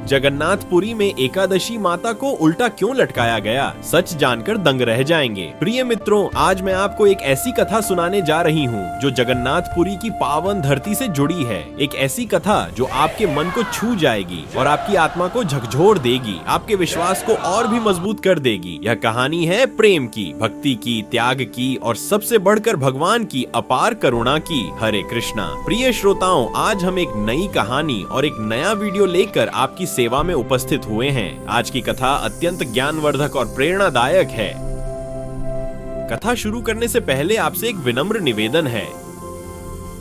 जगन्नाथपुरी में एकादशी माता को उल्टा क्यों लटकाया गया, सच जानकर दंग रह जाएंगे। प्रिय मित्रों, आज मैं आपको एक ऐसी कथा सुनाने जा रही हूँ जो जगन्नाथपुरी की पावन धरती से जुड़ी है। एक ऐसी कथा जो आपके मन को छू जाएगी और आपकी आत्मा को झकझोर देगी, आपके विश्वास को और भी मजबूत कर देगी। यह कहानी है प्रेम की, भक्ति की, त्याग की और सबसे बढ़कर भगवान की अपार करुणा की। हरे कृष्णा। प्रिय श्रोताओं, आज हम एक नई कहानी और एक नया वीडियो लेकर आपकी सेवा में उपस्थित हुए हैं। आज की कथा अत्यंत ज्ञानवर्धक और प्रेरणादायक है। कथा शुरू करने से पहले आपसे एक विनम्र निवेदन है।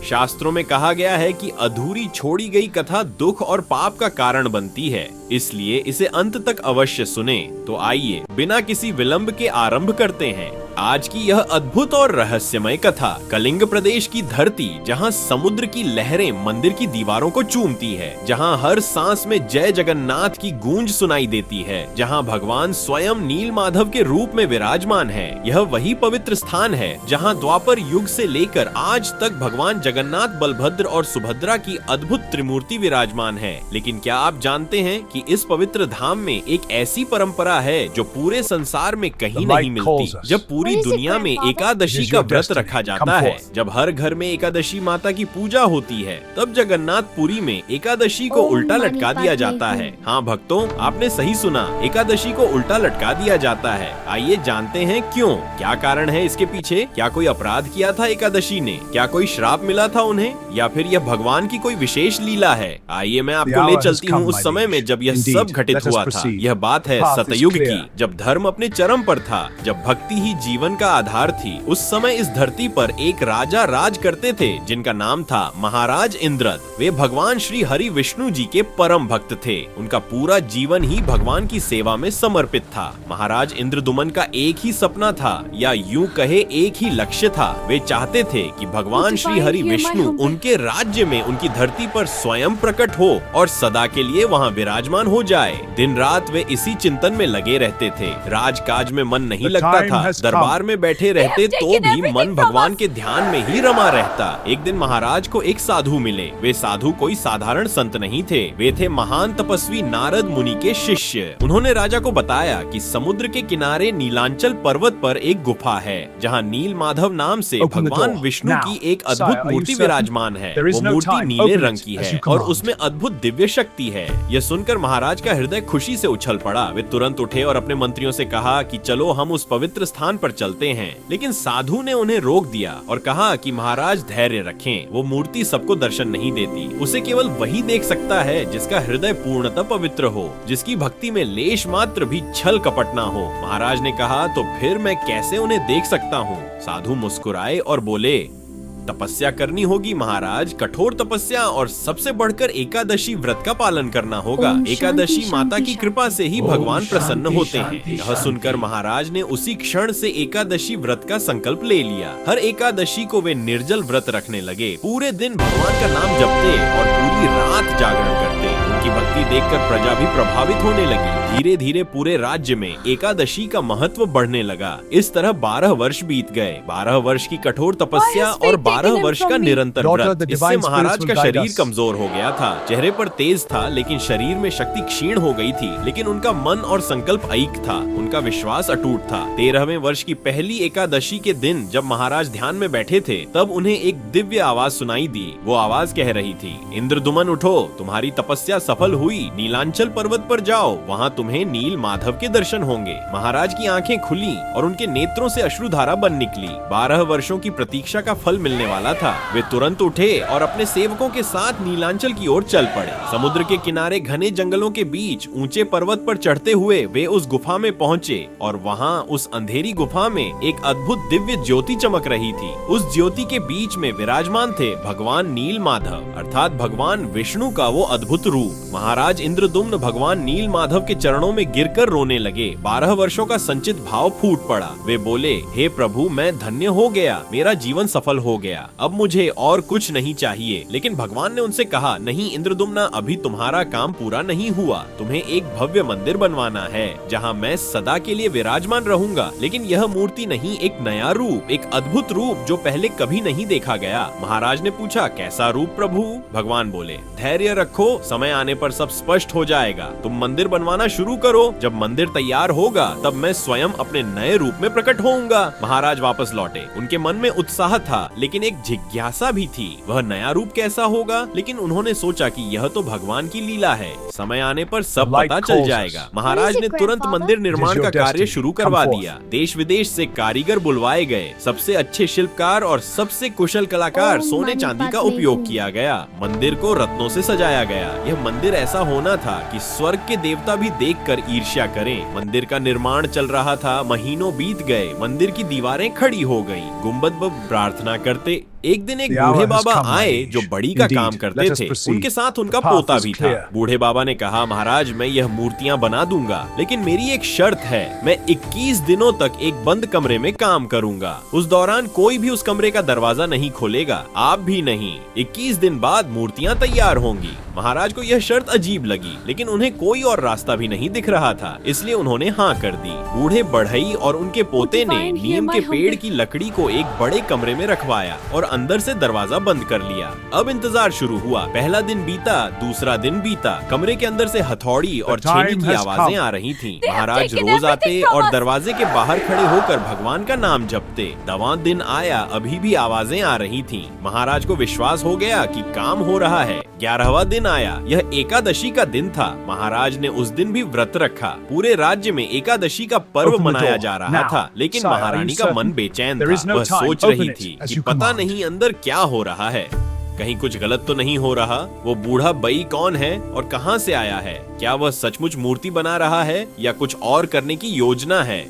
शास्त्रों में कहा गया है कि अधूरी छोड़ी गई कथा दुख और पाप का कारण बनती है, इसलिए इसे अंत तक अवश्य सुने। तो आइए बिना किसी विलंब के आरंभ करते हैं आज की यह अद्भुत और रहस्यमय कथा। कलिंग प्रदेश की धरती, जहां समुद्र की लहरें मंदिर की दीवारों को चूमती है, जहां हर सांस में जय जगन्नाथ की गूंज सुनाई देती है, जहां भगवान स्वयं नील माधव के रूप में विराजमान है। यह वही पवित्र स्थान है जहां द्वापर युग से लेकर आज तक भगवान जगन्नाथ, बलभद्र और सुभद्रा की अद्भुत त्रिमूर्ति विराजमान है। लेकिन क्या आप जानते हैं कि इस पवित्र धाम में एक ऐसी परंपरा है जो पूरे संसार में कहीं नहीं मिलती। जब पूरी दुनिया में एकादशी का व्रत रखा जाता है, जब हर घर में एकादशी माता की पूजा होती है, तब जगन्नाथपुरी में एकादशी को उल्टा लटका दिया जाता है। हाँ भक्तों, आपने सही सुना, एकादशी को उल्टा लटका दिया जाता है। आइए जानते हैं क्यों, क्या कारण है इसके पीछे। क्या कोई अपराध किया था एकादशी ने? क्या कोई श्राप मिला था उन्हें, या फिर यह भगवान की कोई विशेष लीला है? आइए मैं आपको ले चलती हूँ उस समय में जब यह सब घटित हुआ था। यह बात है सतयुग की, जब धर्म अपने चरम पर था, जब भक्ति ही जीवन का आधार थी। उस समय इस धरती पर एक राजा राज करते थे जिनका नाम था महाराज इंद्रद। वे भगवान श्री हरि विष्णु जी के परम भक्त थे। उनका पूरा जीवन ही भगवान की सेवा में समर्पित था। महाराज इंद्रदुमन का एक ही सपना था, या यूं कहे एक ही लक्ष्य था। वे चाहते थे कि भगवान श्री हरि विष्णु उनके राज्य में, उनकी धरती पर स्वयं प्रकट हो और सदा के लिए वहाँ विराजमान हो जाए। दिन रात वे इसी चिंतन में लगे रहते थे। राजकाज में मन नहीं लगता था, दरबार में बैठे रहते तो भी मन भगवान के ध्यान में ही रमा रहता। एक दिन महाराज को एक साधु मिले। वे साधु कोई साधारण संत नहीं थे, वे थे महान तपस्वी नारद मुनि के शिष्य। उन्होंने राजा को बताया कि समुद्र के किनारे नीलांचल पर्वत पर एक गुफा है, जहाँ नील माधव नाम से भगवान विष्णु की एक अद्भुत मूर्ति विराजमान है। वो मूर्ति नीले रंग की है और उसमें अद्भुत दिव्य शक्ति है। यह सुनकर महाराज का हृदय खुशी से उछल पड़ा। वे तुरंत उठे और अपने मंत्रियों से कहा कि चलो हम उस पवित्र स्थान पर चलते हैं। लेकिन साधु ने उन्हें रोक दिया और कहा कि महाराज धैर्य रखें, वो मूर्ति सबको दर्शन नहीं देती। उसे केवल वही देख सकता है जिसका हृदय पूर्णतः पवित्र हो, जिसकी भक्ति में लेश मात्र भी छल कपट ना हो। महाराज ने कहा, तो फिर मैं कैसे उन्हें देख सकता हूँ? साधु मुस्कुराए और बोले, तपस्या करनी होगी महाराज, कठोर तपस्या, और सबसे बढ़कर एकादशी व्रत का पालन करना होगा। एकादशी माता की कृपा से ही भगवान प्रसन्न होते हैं। यह सुनकर महाराज ने उसी क्षण से एकादशी व्रत का संकल्प ले लिया। हर एकादशी को वे निर्जल व्रत रखने लगे, पूरे दिन भगवान का नाम जपते और पूरी रात जागरण करते। उनकी भक्ति देखकर प्रजा भी प्रभावित होने लगी। धीरे धीरे पूरे राज्य में एकादशी का महत्व बढ़ने लगा। इस तरह 12 वर्ष बीत गए। 12 वर्ष की कठोर तपस्या और 12 वर्ष का निरंतर व्रत। इससे महाराज का शरीर कमजोर हो गया था, चेहरे पर तेज था, लेकिन शरीर में शक्ति क्षीण हो गई थी। लेकिन उनका मन और संकल्प अइक था, उनका विश्वास अटूट था। 13वें वर्ष की पहली एकादशी के दिन जब महाराज ध्यान में बैठे थे, तब उन्हें एक दिव्य आवाज सुनाई दी। वो आवाज कह रही थी, इंद्रदुमन उठो, तुम्हारी तपस्या सफल हुई। नीलांचल पर्वत पर जाओ, वहाँ तुम्हें नील माधव के दर्शन होंगे। महाराज की आंखें खुली और उनके नेत्रों से अश्रुधारा बन निकली। 12 वर्षों की प्रतीक्षा का फल मिलने वाला था। वे तुरंत उठे और अपने सेवकों के साथ नीलांचल की ओर चल पड़े। समुद्र के किनारे घने जंगलों के बीच ऊंचे पर्वत पर चढ़ते हुए वे उस गुफा में पहुंचे और वहां उस अंधेरी गुफा में एक अद्भुत दिव्य ज्योति चमक रही थी। उस ज्योति के बीच में विराजमान थे भगवान नील माधव, अर्थात भगवान विष्णु का वो अद्भुत रूप। महाराज इंद्रदुम्न भगवान नील माधव के चरणों में गिरकर रोने लगे। 12 वर्षों का संचित भाव फूट पड़ा। वे बोले, हे प्रभु, मैं धन्य हो गया, मेरा जीवन सफल हो गया, अब मुझे और कुछ नहीं चाहिए। लेकिन भगवान ने उनसे कहा, नहीं इंद्रदुम्ना, अभी तुम्हारा काम पूरा नहीं हुआ। तुम्हें एक भव्य मंदिर बनवाना है जहाँ मैं सदा के लिए विराजमान रहूंगा। लेकिन यह मूर्ति नहीं, एक नया रूप, एक अद्भुत रूप जो पहले कभी नहीं देखा गया। महाराज ने पूछा, कैसा रूप प्रभु? भगवान बोले, धैर्य रखो, समय आने पर सब स्पष्ट हो जाएगा। तुम मंदिर बनवाना शुरू करो, जब मंदिर तैयार होगा तब मैं स्वयं अपने नए रूप में प्रकट होऊंगा। महाराज वापस लौटे। उनके मन में उत्साह था, लेकिन एक जिज्ञासा भी थी, वह नया रूप कैसा होगा। लेकिन उन्होंने सोचा कि यह तो भगवान की लीला है, समय आने पर सब पता चल जाएगा। महाराज ने तुरंत मंदिर निर्माण का कार्य शुरू करवा दिया। देश विदेश से कारीगर बुलवाए गए। सबसे अच्छे शिल्पकार और सबसे कुशल कलाकार, सोने चांदी का उपयोग किया गया। मंदिर को रत्नों से सजाया गया। यह मंदिर ऐसा होना था कि स्वर्ग के देवता भी देखकर ईर्ष्या करें। मंदिर का निर्माण चल रहा था। महीनों बीत गए। मंदिर की दीवारें खड़ी हो गईं। गुंबद प्रार्थना करते। एक दिन एक बूढ़े बाबा आए जो बड़ी का काम करते थे। उनके साथ उनका पोता भी था। बूढ़े बाबा ने कहा, महाराज मैं यह मूर्तियां बना दूंगा, लेकिन मेरी एक शर्त है। मैं 21 दिनों तक एक बंद कमरे में काम करूंगा। उस दौरान कोई भी उस कमरे का दरवाजा नहीं खोलेगा, आप भी नहीं। 21 दिन बाद मूर्तियां तैयार होंगी। महाराज को यह शर्त अजीब लगी, लेकिन उन्हें कोई और रास्ता भी नहीं दिख रहा था, इसलिए उन्होंने हाँ कर दी। बूढ़े बढ़ई और उनके पोते ने नीम के पेड़ की लकड़ी को एक बड़े कमरे में रखवाया और अंदर से दरवाजा बंद कर लिया। अब इंतजार शुरू हुआ। पहला दिन बीता, दूसरा दिन बीता। कमरे के अंदर से हथौड़ी और छेनी की आवाजें आ रही थीं। महाराज रोज आते और दरवाजे के बाहर खड़े होकर भगवान का नाम जपते। 9वां दिन आया, अभी भी आवाजें आ रही थीं। महाराज को विश्वास हो गया कि काम हो रहा है। 11वां दिन आया। यह एकादशी का दिन था। महाराज ने उस दिन भी व्रत रखा। पूरे राज्य में एकादशी का पर्व मनाया जा रहा था, लेकिन महारानी का मन बेचैन था। वह सोच रही थी कि पता नहीं अंदर क्या हो रहा है, कहीं कुछ गलत तो नहीं हो रहा। वो बूढ़ा बई कौन है और कहां से आया है? क्या वह सचमुच मूर्ति बना रहा है या कुछ और करने की योजना है?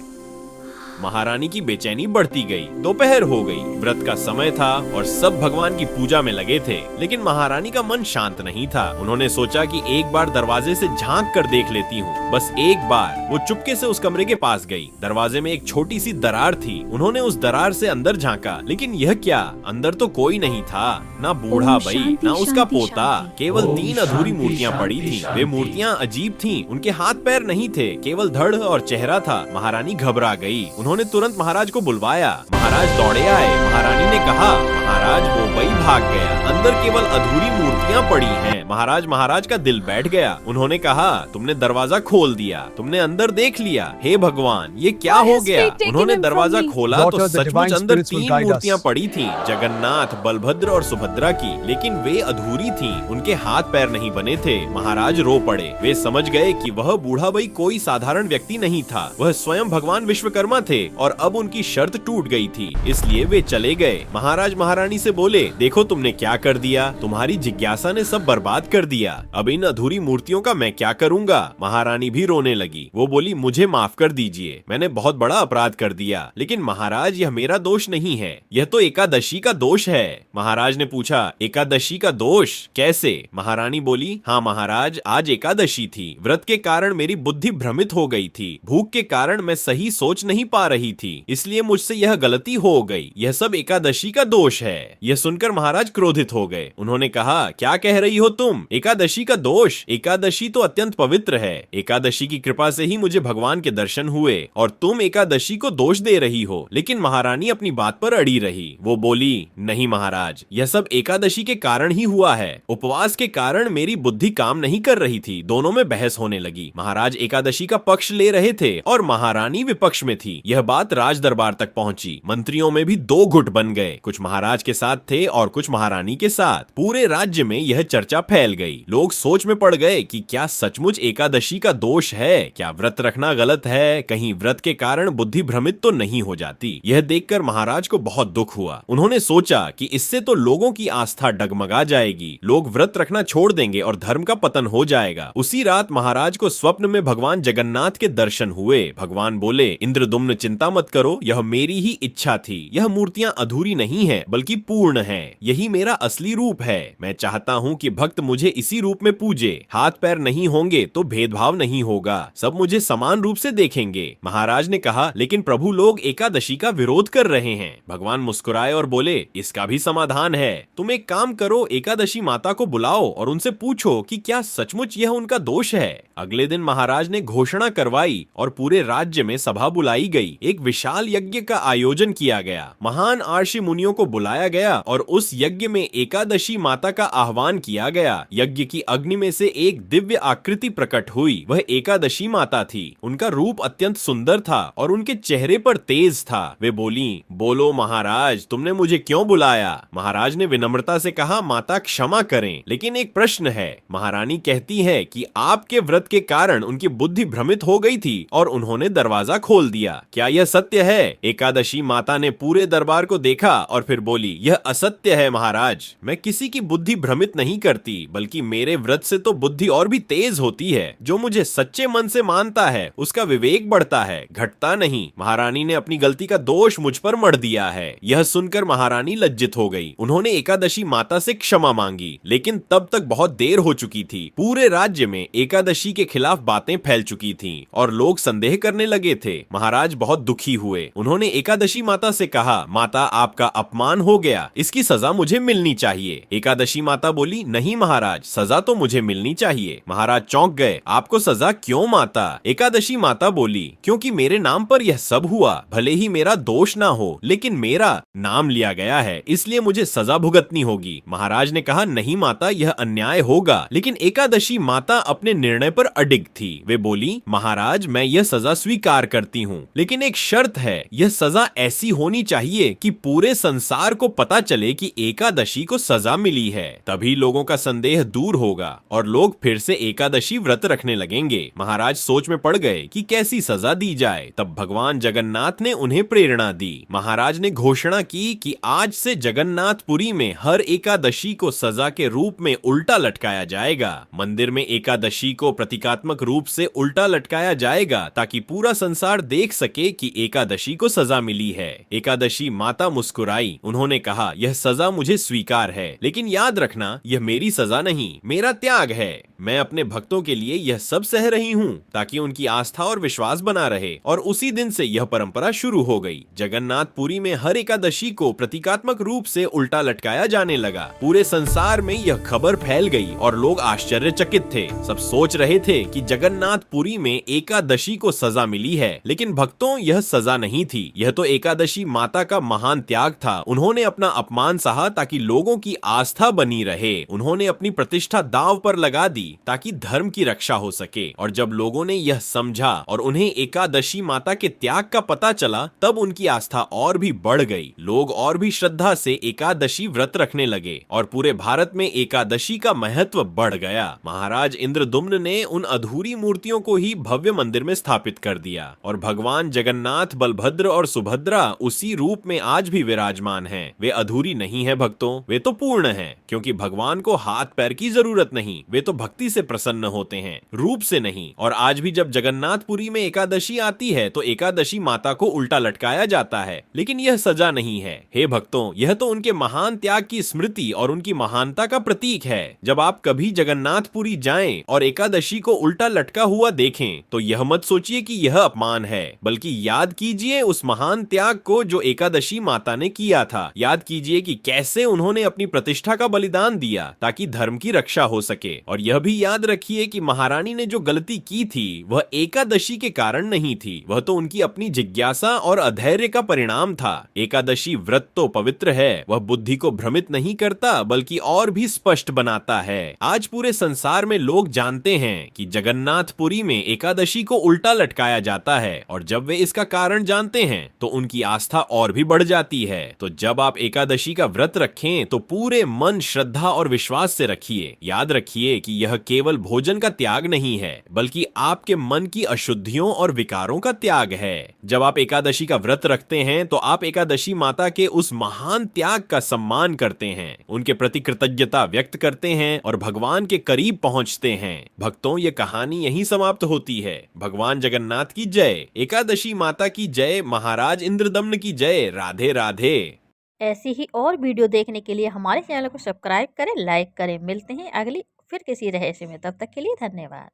महारानी की बेचैनी बढ़ती गई। दोपहर हो गई। व्रत का समय था और सब भगवान की पूजा में लगे थे, लेकिन महारानी का मन शांत नहीं था। उन्होंने सोचा कि एक बार दरवाजे से झांक कर देख लेती हूँ, बस एक बार। वो चुपके से उस कमरे के पास गई। दरवाजे में एक छोटी सी दरार थी। उन्होंने उस दरार से अंदर झांका, लेकिन यह क्या? अंदर तो कोई नहीं था, ना बूढ़ा बई, ना उसका पोता। केवल 3 अधूरी मूर्तियाँ पड़ी थी। वे मूर्तियाँ अजीब थीं। उनके हाथ पैर नहीं थे, केवल धड़ और चेहरा था। महारानी घबरा गई। उन्होंने तुरंत महाराज को बुलवाया। महाराज दौड़े आए। महारानी ने कहा, महाराज वो बई भाग गया, अंदर केवल अधूरी मूर्तियां पड़ी हैं। महाराज का दिल बैठ गया। उन्होंने कहा, तुमने दरवाजा खोल दिया, तुमने अंदर देख लिया। हे भगवान, ये क्या हो गया? उन्होंने दरवाजा खोला तो सचमुच अंदर 3 मूर्तियां पड़ी थीं, जगन्नाथ, बलभद्र और सुभद्रा की, लेकिन वे अधूरी थीं। उनके हाथ पैर नहीं बने थे। महाराज रो पड़े। वे समझ गए कि वह बूढ़ा बई कोई साधारण व्यक्ति नहीं था, वह स्वयं भगवान विश्वकर्मा थे और अब उनकी शर्त टूट गई थी, इसलिए वे चले गए। महाराज महारानी से बोले, देखो तुमने क्या कर दिया, तुम्हारी जिज्ञासा ने सब बर्बाद कर दिया। अब इन अधूरी मूर्तियों का मैं क्या करूंगा? महारानी भी रोने लगी। वो बोली, मुझे माफ कर दीजिए, मैंने बहुत बड़ा अपराध कर दिया, लेकिन महाराज यह मेरा दोष नहीं है, यह तो एकादशी का दोष है। महाराज ने पूछा, एकादशी का दोष कैसे? महारानी बोली, हाँ महाराज, आज एकादशी थी। व्रत के कारण मेरी बुद्धि भ्रमित हो गई थी। भूख के कारण मैं सही सोच नहीं पा रही थी, इसलिए मुझसे यह गलती हो गई। यह सब एकादशी का दोष है। यह सुनकर महाराज क्रोधित हो गए। उन्होंने कहा, क्या कह रही हो तुम? एकादशी का दोष? एकादशी तो अत्यंत पवित्र है। एकादशी की कृपा से ही मुझे भगवान के दर्शन हुए और तुम एकादशी को दोष दे रही हो। लेकिन महारानी अपनी बात पर अड़ी रही। वो बोली, नहीं महाराज, यह सब एकादशी के कारण ही हुआ है। उपवास के कारण मेरी बुद्धि काम नहीं कर रही थी। दोनों में बहस होने लगी। महाराज एकादशी का पक्ष ले रहे थे और महारानी विपक्ष में थी। यह बात राज दरबार तक पहुंची। मंत्रियों में भी 2 गुट बन गए, कुछ महाराज के साथ थे और कुछ महारानी के साथ। पूरे राज्य में यह चर्चा फैल गई। लोग सोच में पड़ गए कि क्या सचमुच एकादशी का दोष है? क्या व्रत रखना गलत है? कहीं व्रत के कारण बुद्धि भ्रमित तो नहीं हो जाती? यह देखकर महाराज को बहुत दुख हुआ। उन्होंने सोचा कि इससे तो लोगों की आस्था डगमगा जाएगी, लोग व्रत रखना छोड़ देंगे और धर्म का पतन हो जाएगा। उसी रात महाराज को स्वप्न में भगवान जगन्नाथ के दर्शन हुए। भगवान बोले, इंद्रदुम्न चिंता मत करो, यह मेरी ही इच्छा थी। यह मूर्तियां अधूरी नहीं है बल्कि पूर्ण है। यही मेरा असली रूप है। मैं चाहता हूँ कि भक्त मुझे इसी रूप में पूजे। हाथ पैर नहीं होंगे तो भेदभाव नहीं होगा, सब मुझे समान रूप से देखेंगे। महाराज ने कहा, लेकिन प्रभु लोग एकादशी का विरोध कर रहे हैं। भगवान मुस्कुराए और बोले, इसका भी समाधान है। तुम एक काम करो, एकादशी माता को बुलाओ और उनसे पूछो कि क्या सचमुच यह उनका दोष है। अगले दिन महाराज ने घोषणा करवाई और पूरे राज्य में सभा बुलाई गई। एक विशाल यज्ञ का आयोजन किया गया। महान आर्षि मुनियों को बुलाया गया और उस यज्ञ में एकादशी माता का आह्वान किया गया। यज्ञ की अग्नि में से एक दिव्य आकृति प्रकट हुई। वह एकादशी माता थी। उनका रूप अत्यंत सुंदर था और उनके चेहरे पर तेज था। वे बोली, बोलो महाराज, तुमने मुझे क्यों बुलाया? महाराज ने विनम्रता से कहा, माता क्षमा करें, लेकिन एक प्रश्न है। महारानी कहती है कि आपके व्रत के कारण उनकी बुद्धि भ्रमित हो गई थी और उन्होंने दरवाजा खोल दिया। क्या यह सत्य है? एकादशी माता ने पूरे दरबार को देखा और फिर बोली, यह असत्य है महाराज। मैं किसी की बुद्धि भ्रमित नहीं करती, बल्कि मेरे व्रत से तो बुद्धि और भी तेज होती है। जो मुझे सच्चे मन से मानता है उसका विवेक बढ़ता है, घटता नहीं। महारानी ने अपनी गलती का दोष मुझ पर मढ़ दिया है। यह सुनकर महारानी लज्जित हो गई। उन्होंने एकादशी माता से क्षमा मांगी, लेकिन तब तक बहुत देर हो चुकी थी। पूरे राज्य में एकादशी के खिलाफ बातें फैल चुकी थीं और लोग संदेह करने लगे थे। महाराज बहुत दुखी हुए। उन्होंने एकादशी माता से कहा, माता, आपका अपमान हो गया, इसकी सजा मुझे मिलनी चाहिए। एकादशी माता बोली, नहीं महाराज, सजा तो मुझे मिलनी चाहिए। महाराज चौंक गए। आपको सजा क्यों माता? एकादशी माता बोली, क्योंकि मेरे नाम पर यह सब हुआ। भले ही मेरा दोष ना हो, लेकिन मेरा नाम लिया गया है, इसलिए मुझे सजा भुगतनी होगी। महाराज ने कहा, नहीं माता, यह अन्याय होगा। लेकिन एकादशी माता अपने निर्णय पर अडिग थी। वे बोली, महाराज, मैं यह सजा स्वीकार करती हूँ, लेकिन एक शर्त है। यह सजा ऐसी होनी चाहिए कि पूरे संसार को पता चले कि एकादशी को सजा मिली है। तभी लोगों का संदेह दूर होगा और लोग फिर से एकादशी व्रत रखने लगेंगे। महाराज सोच में पड़ गए कि कैसी सजा दी जाए। तब भगवान जगन्नाथ ने उन्हें प्रेरणा दी। महाराज ने घोषणा की कि आज से जगन्नाथपुरी में हर एकादशी को सजा के रूप में उल्टा लटकाया जाएगा। मंदिर में एकादशी को प्रतीकात्मक रूप से उल्टा लटकाया जाएगा ताकि पूरा संसार देख सके कि एकादशी को सजा मिली है। एकादशी माता मुस्कुराई। उन्होंने कहा, यह सजा मुझे स्वीकार है, लेकिन याद रखना, यह मेरी सजा नहीं, मेरा त्याग है। मैं अपने भक्तों के लिए यह सब सह रही हूँ ताकि उनकी आस्था और विश्वास बना रहे। और उसी दिन से यह परंपरा शुरू हो गई। जगन्नाथपुरी में हर एकादशी को प्रतीकात्मक रूप से उल्टा लटकाया जाने लगा। पूरे संसार में यह खबर फैल गई और लोग आश्चर्यचकित थे। सब सोच रहे थे कि जगन्नाथपुरी में एकादशी को सजा मिली है, लेकिन भक्तों, यह सजा नहीं थी। यह तो एकादशी माता का महान त्याग था। उन्होंने अपना अपमान सहा ताकि लोगों की आस्था बनी रहे। उन्होंने अपनी प्रतिष्ठा दांव पर लगा दी ताकि धर्म की रक्षा हो सके। और जब लोगों ने यह समझा और उन्हें एकादशी माता के त्याग का पता चला, तब उनकी आस्था और भी बढ़ गई। लोग और भी श्रद्धा से एकादशी व्रत रखने लगे और पूरे भारत में एकादशी का महत्व बढ़ गया। महाराज इंद्रदुम्न ने उन अधूरी मूर्तियों को ही भव्य मंदिर में स्थापित कर दिया और भगवान जगन्नाथ, बलभद्र और सुभद्रा उसी रूप में आज भी विराजमान हैं। वे अधूरी नहीं है भक्तों, वे तो पूर्ण हैं, क्योंकि भगवान को हाथ पैर की जरूरत नहीं। वे तो भक्ति से प्रसन्न होते हैं, रूप से नहीं। और आज भी जब जगन्नाथपुरी में एकादशी आती है तो एकादशी माता को उल्टा लटकाया जाता है, लेकिन यह सजा नहीं है। हे भक्तों, यह तो उनके महान त्याग की स्मृति और उनकी महानता का प्रतीक है। जब आप कभी जगन्नाथपुरी जाएं और एकादशी को उल्टा लटका हुआ देखें तो यह मत सोचिए कि यह अपमान है, बल्कि याद कीजिए उस महान त्याग को जो एकादशी माता ने किया था। याद कीजिए कि कैसे उन्होंने अपनी प्रतिष्ठा का बलिदान दिया ताकि धर्म की रक्षा हो सके। और यह भी याद रखिए कि महारानी ने जो गलती की थी वह एकादशी के कारण नहीं थी, वह तो उनकी अपनी जिज्ञासा और अधैर्य का परिणाम था। एकादशी व्रत तो पवित्र है, वह बुद्धि को भ्रमित नहीं करता बल्कि और भी स्पष्ट बनाता है। आज पूरे संसार में लोग जानते हैं कि जगन्नाथपुरी में एकादशी को उल्टा लटकाया जाता है, और जब वे इसका कारण जानते हैं तो उनकी आस्था और भी बढ़ जाती है। तो जब आप एकादशी का व्रत रखें तो पूरे मन, श्रद्धा और विश्वास से रखिए। याद रखिए कि यह केवल भोजन का त्याग नहीं है, बल्कि आपके मन की अशुद्धियों और विकारों का त्याग है। जब आप एकादशी का व्रत रखते हैं तो आप एकादशी माता के उस महान त्याग का सम्मान करते हैं, उनके प्रति कृतज्ञता व्यक्त करते हैं और भगवान के करीब पहुंचते हैं। भक्तों, ये कहानी यहीं समाप्त होती है। भगवान जगन्नाथ की जय, एकादशी माता की जय, महाराज इंद्रदम्न की जय। राधे राधे। ऐसी ही और वीडियो देखने के लिए हमारे चैनल को सब्सक्राइब करें, लाइक करें। मिलते हैं अगली फिर किसी रहस्य में, तब तक के लिए धन्यवाद।